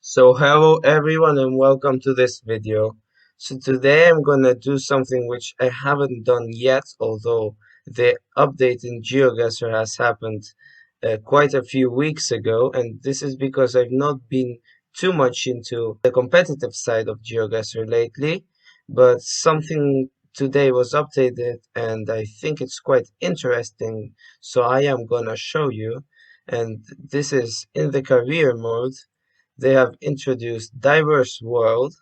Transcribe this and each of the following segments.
So hello everyone and welcome to this video. So today I'm gonna do something which I haven't done yet, although the update in Geoguessr has happened quite a few weeks ago, and this is because I've not been too much into the competitive side of Geoguessr lately, but something today was updated and I think it's quite interesting, so I am gonna show you, and this is in the career mode. They have introduced Diverse World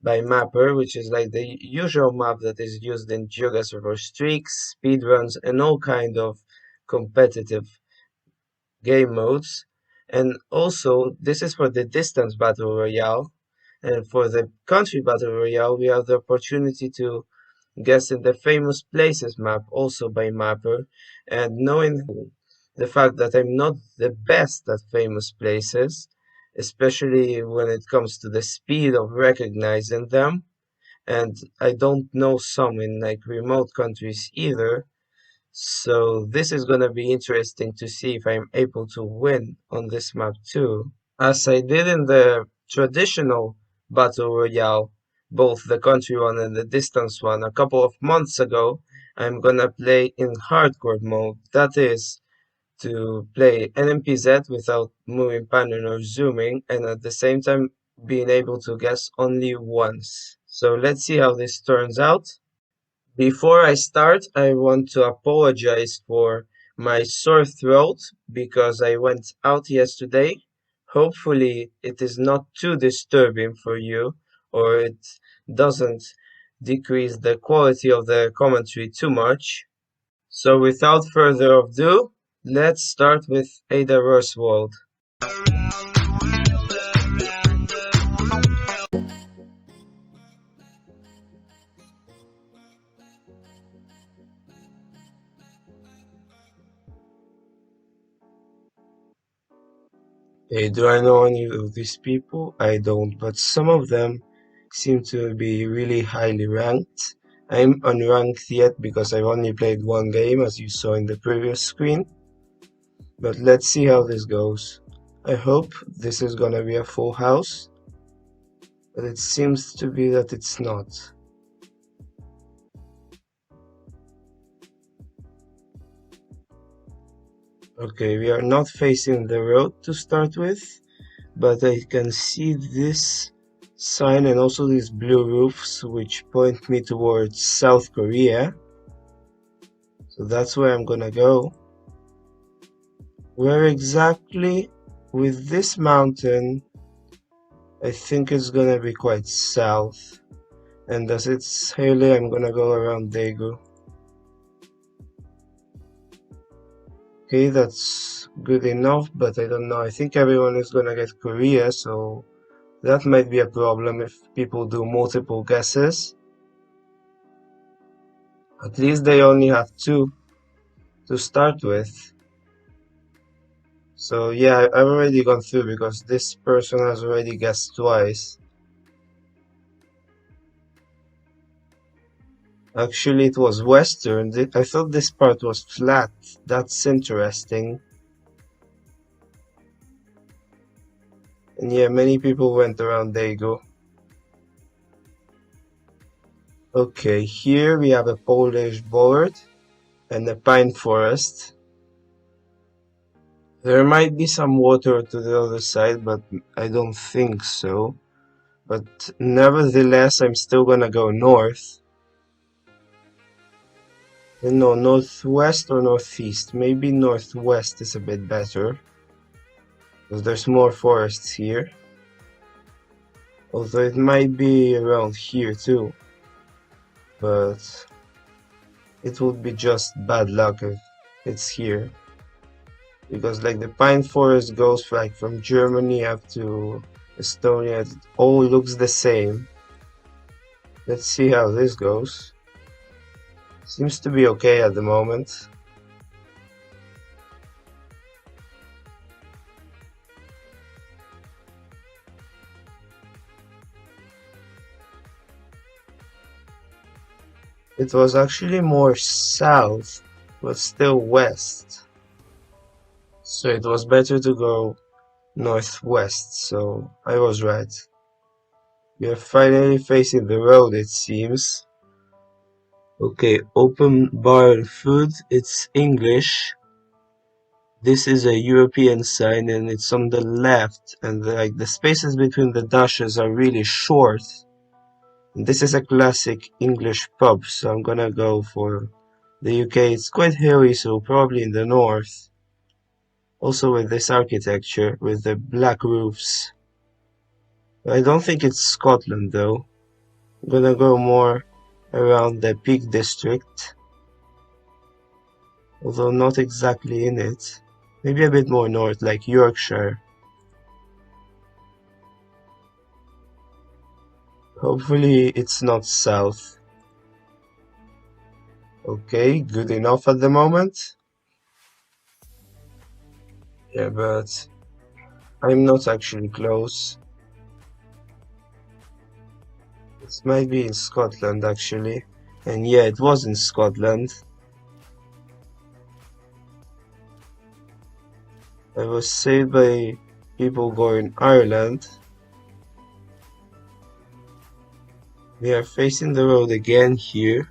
by Mapper, which is like the usual map that is used in Geoguessr for streaks, speedruns, and all kind of competitive game modes. And also, this is for the distance battle royale. And for the country battle royale, we have the opportunity to guess in the famous places map, also by Mapper. And knowing the fact that I'm not the best at famous places, especially when it comes to the speed of recognizing them, and I don't know some in like remote countries either. So this is gonna be interesting to see if I'm able to win on this map too. As I did in the traditional Battle Royale, both the country one and the distance one, a couple of months ago, I'm gonna play in hardcore mode. That is, to play NMPZ without moving panning or zooming, and at the same time being able to guess only once. So let's see how this turns out. Before I start, I want to apologize for my sore throat because I went out yesterday. Hopefully, it is not too disturbing for you, or it doesn't decrease the quality of the commentary too much. So without further ado, let's start with Ada World. Hey, do I know any of these people? I don't, but some of them seem to be really highly ranked. I'm unranked yet because I've only played one game, as you saw in the previous screen. But let's see how this goes. I hope this is gonna be a full house, but it seems to be that it's not. Okay, we are not facing the road to start with, but I can see this sign and also these blue roofs which point me towards South Korea. So that's where I'm gonna go. Where exactly? With this mountain, I think it's gonna be quite south. And as it's hilly, I'm gonna go around Daegu. Okay, that's good enough, but I don't know. I think everyone is gonna get Korea, so that might be a problem if people do multiple guesses. At least they only have two to start with. So yeah, I've already gone through because this person has already guessed twice. Actually, it was western. I thought this part was flat. That's interesting. And yeah, many people went around Daegu. Okay, here we have a Polish board and a pine forest. There might be some water to the other side, but I don't think so. But nevertheless, I'm still gonna go north. No, northwest or northeast. Maybe northwest is a bit better, because there's more forests here. Although it might be around here too. But it would be just bad luck if it's here. Because like the pine forest goes like from Germany up to Estonia, it all looks the same. Let's see how this goes. Seems to be okay at the moment. It was actually more south, but still west. So it was better to go northwest, so I was right. We are finally facing the road, it seems. Okay, open bar and food, it's English. This is a European sign and it's on the left, and the spaces between the dashes are really short. And this is a classic English pub, so I'm gonna go for the UK. It's quite hilly, so probably in the north. Also with this architecture, with the black roofs. I don't think it's Scotland though. I'm gonna go more around the Peak District, although not exactly in it. Maybe a bit more north, like Yorkshire. Hopefully it's not south. Okay, good enough at the moment. Yeah, but I'm not actually close. This might be in Scotland actually. And yeah, it was in Scotland. I was saved by people going Ireland. We are facing the road again here.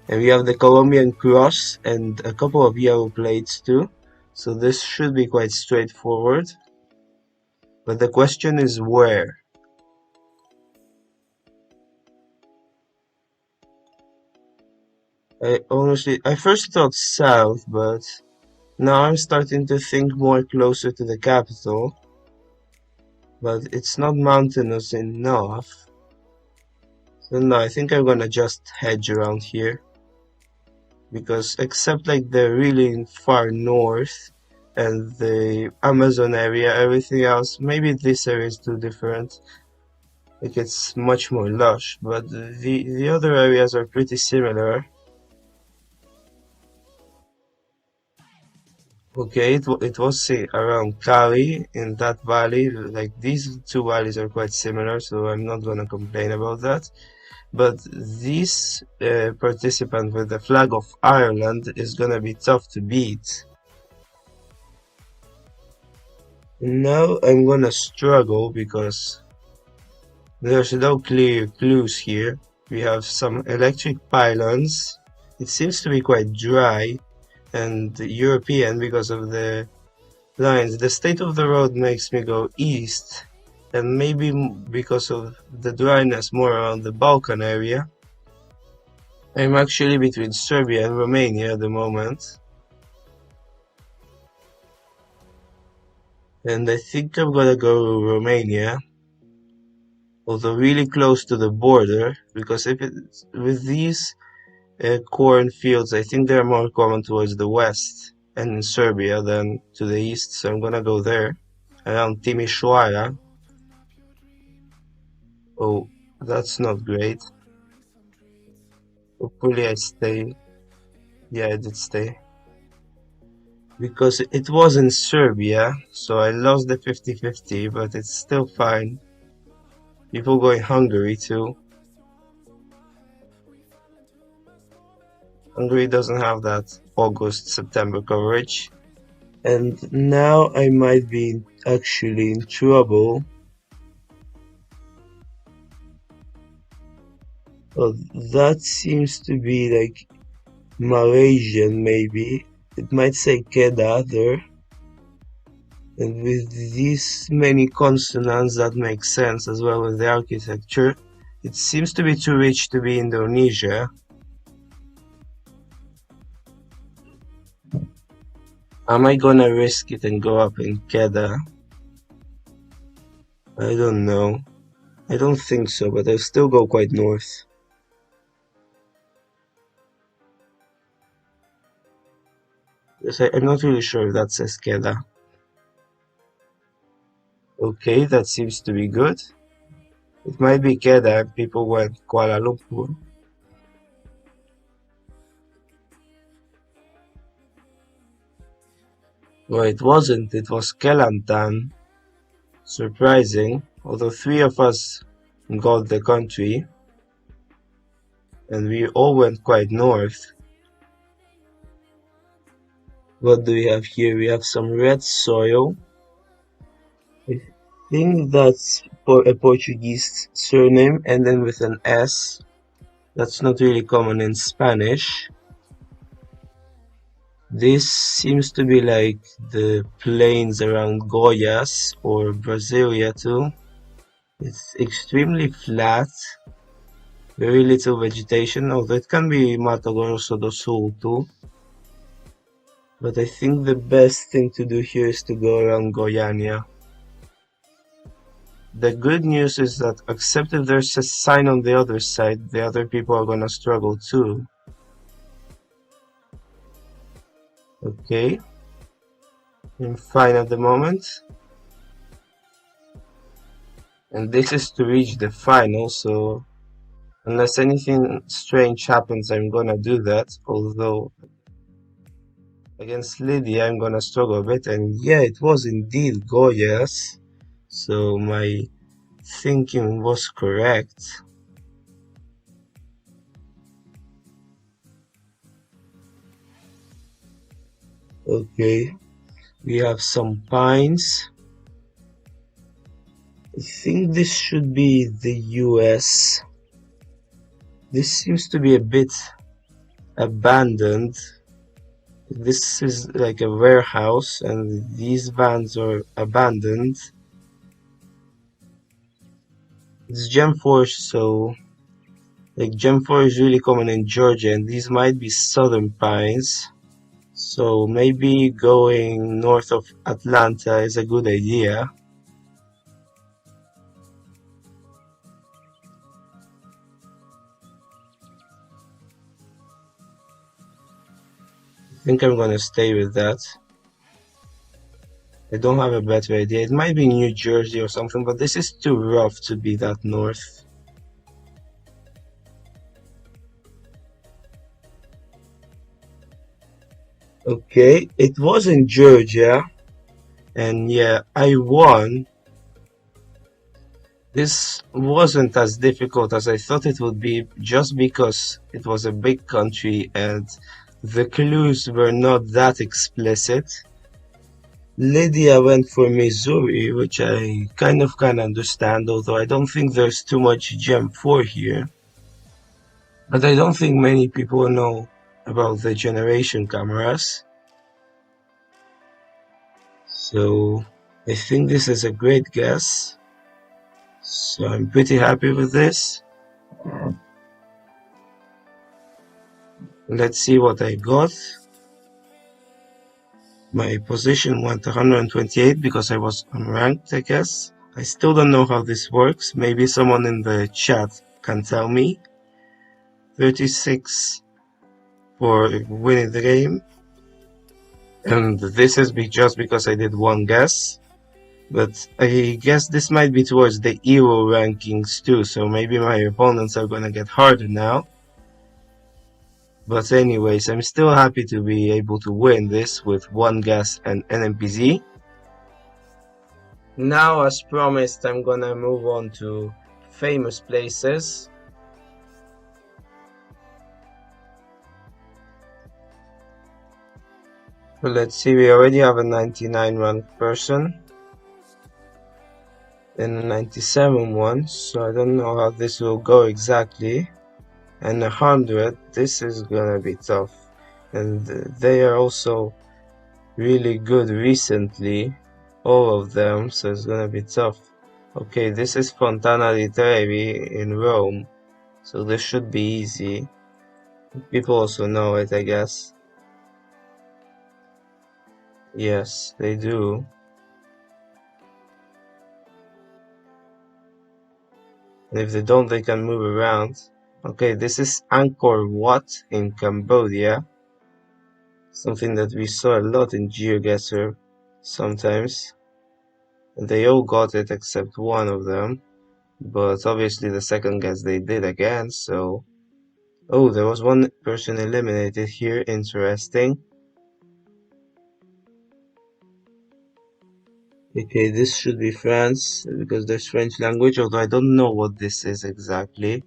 And we have the Colombian cross and a couple of yellow plates too. So this should be quite straightforward. But the question is where? I first thought south, but now I'm starting to think more closer to the capital. But it's not mountainous enough. So no, I think I'm gonna just hedge around here. Because except like the really far north and the Amazon area, everything else, maybe this area is too different. Like it's much more lush, but the other areas are pretty similar. Okay, it was say around Cali in that valley. Like these two valleys are quite similar, so I'm not gonna complain about that. But this participant with the flag of Ireland is gonna be tough to beat. Now I'm gonna struggle because there's no clear clues here. We have some electric pylons. It seems to be quite dry and European because of the lines. The state of the road makes me go east, and maybe because of the dryness more around the Balkan area. I'm actually between Serbia and Romania at the moment. And I think I'm gonna go Romania, although really close to the border, because if it's with these cornfields, I think they're more common towards the west and in Serbia than to the east, so I'm gonna go there, around Timișoara. Oh, that's not great. Hopefully I stay. Yeah, I did stay. Because it was in Serbia, so I lost the 50-50, but it's still fine. People going Hungary too. Hungary doesn't have that August-September coverage. And now I might be actually in trouble. Oh, that seems to be like Malaysian maybe. It might say Kedah there. And with these many consonants that makes sense as well with the architecture. It seems to be too rich to be Indonesia. Am I gonna risk it and go up in Kedah? I don't know. I don't think so, but I'll still go quite north. Yes, I'm not really sure if that says Kedah. Okay, that seems to be good. It might be Kedah and people went Kuala Lumpur. Well, it wasn't. It was Kelantan. Surprising. Although three of us got the country. And we all went quite north. What do we have here? We have some red soil. I think that's for a Portuguese surname and then with an S. That's not really common in Spanish. This seems to be like the plains around Goiás or Brasilia too. It's extremely flat, very little vegetation, although it can be Mato Grosso do Sul too. But I think the best thing to do here is to go around Goiânia. The good news is that except if there's a sign on the other side, the other people are gonna struggle too. Okay, I'm fine at the moment. And this is to reach the final, so unless anything strange happens, I'm gonna do that. Although against Lydia, I'm gonna struggle a bit. And yeah, it was indeed Goyas. So my thinking was correct. Okay, we have some pines. I think this should be the US. This seems to be a bit abandoned. This is like a warehouse and these vans are abandoned. It's Gem 4, so like Gem 4 is really common in Georgia and these might be southern pines. So maybe going north of Atlanta is a good idea. I think I'm gonna stay with that. I don't have a better idea. It might be New Jersey or something, but this is too rough to be that north. Okay, it was in Georgia, and yeah, I won. This wasn't as difficult as I thought it would be, just because it was a big country and the clues were not that explicit. Lydia went for Missouri, which I kind of can understand, although I don't think there's too much Gem 4 here. But I don't think many people know about the generation cameras. So I think this is a great guess. So I'm pretty happy with this. Let's see what I got. My position went 128 because I was unranked, I guess. I still don't know how this works. Maybe someone in the chat can tell me. 36 for winning the game. And this is just because I did one guess. But I guess this might be towards the Euro rankings too, so maybe my opponents are gonna get harder now. But anyways, I'm still happy to be able to win this with one guess and NMPZ. Now, as promised, I'm gonna move on to famous places. So let's see, we already have a 99 ranked person and a 97 one, so I don't know how this will go exactly. And 100, this is gonna be tough. And they are also really good recently, all of them, so it's gonna be tough. Okay, this is Fontana di Trevi in Rome, so this should be easy. People also know it, I guess. Yes, they do. And if they don't, they can move around. Okay, this is Angkor Wat in Cambodia. Something that we saw a lot in Geoguessr sometimes. And they all got it except one of them. But obviously the second guess they did again, so... Oh, there was one person eliminated here, interesting. Okay, this should be France, because there's French language, although I don't know what this is exactly.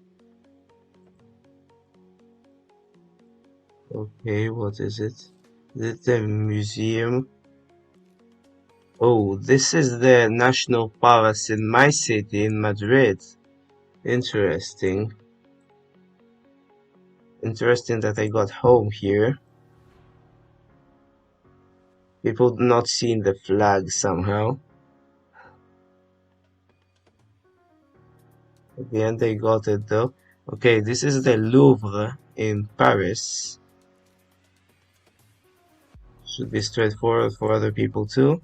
Okay, what is it? Is it a museum? Oh, this is the National Palace in my city, in Madrid. Interesting. Interesting that I got home here. People not seeing the flag somehow. At the end, they got it though. Okay, this is the Louvre in Paris. Should be straightforward for other people too.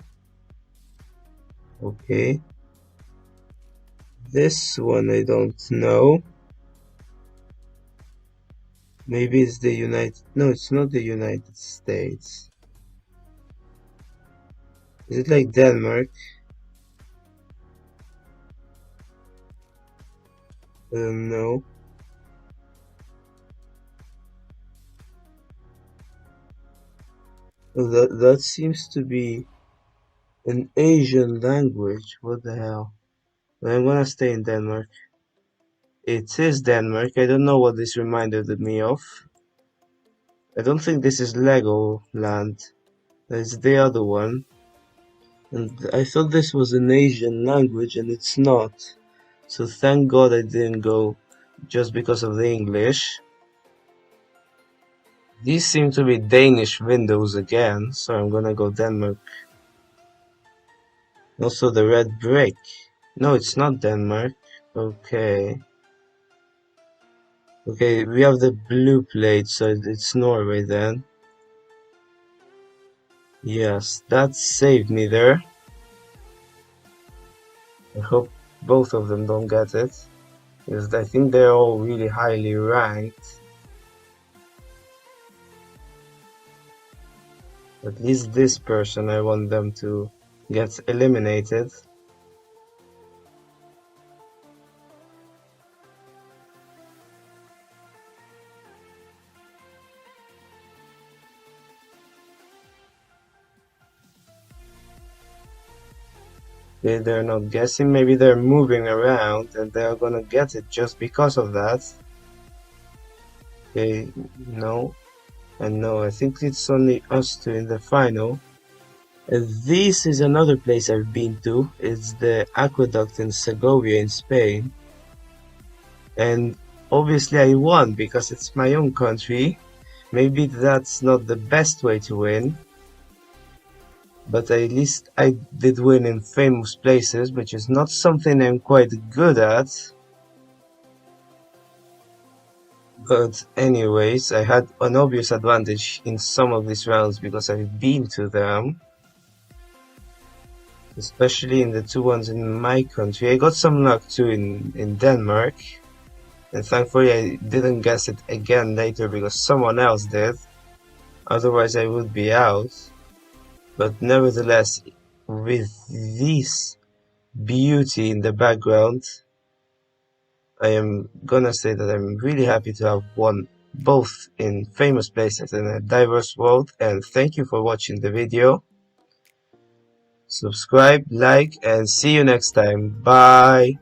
Okay. This one I don't know. Maybe it's the United... No, it's not the United States. Is it like Denmark? I don't know. Oh, that seems to be an Asian language. What the hell? But I'm gonna stay in Denmark. It is Denmark. I don't know what this reminded me of. I don't think this is Legoland. It's the other one. And I thought this was an Asian language and it's not. So thank God I didn't go just because of the English. These seem to be Danish windows again, so I'm gonna go Denmark. Also the red brick. No, it's not Denmark. Okay. Okay, we have the blue plate, so it's Norway then. Yes, that saved me there. I hope both of them don't get it, because I think they're all really highly ranked. At least this person, I want them to get eliminated. Okay, they're not guessing, maybe they're moving around and they're gonna get it just because of that. Okay, no. And no, I think it's only us two in the final. This is another place I've been to. It's the aqueduct in Segovia in Spain. And obviously I won because it's my own country. Maybe that's not the best way to win. But at least I did win in famous places, which is not something I'm quite good at. But anyways, I had an obvious advantage in some of these rounds because I've been to them. Especially in the two ones in my country. I got some luck too in Denmark. And thankfully I didn't guess it again later because someone else did. Otherwise I would be out. But nevertheless, with this beauty in the background, I am gonna say that I'm really happy to have won both in famous places in a diverse world. And thank you for watching the video. Subscribe, like, and see you next time. Bye!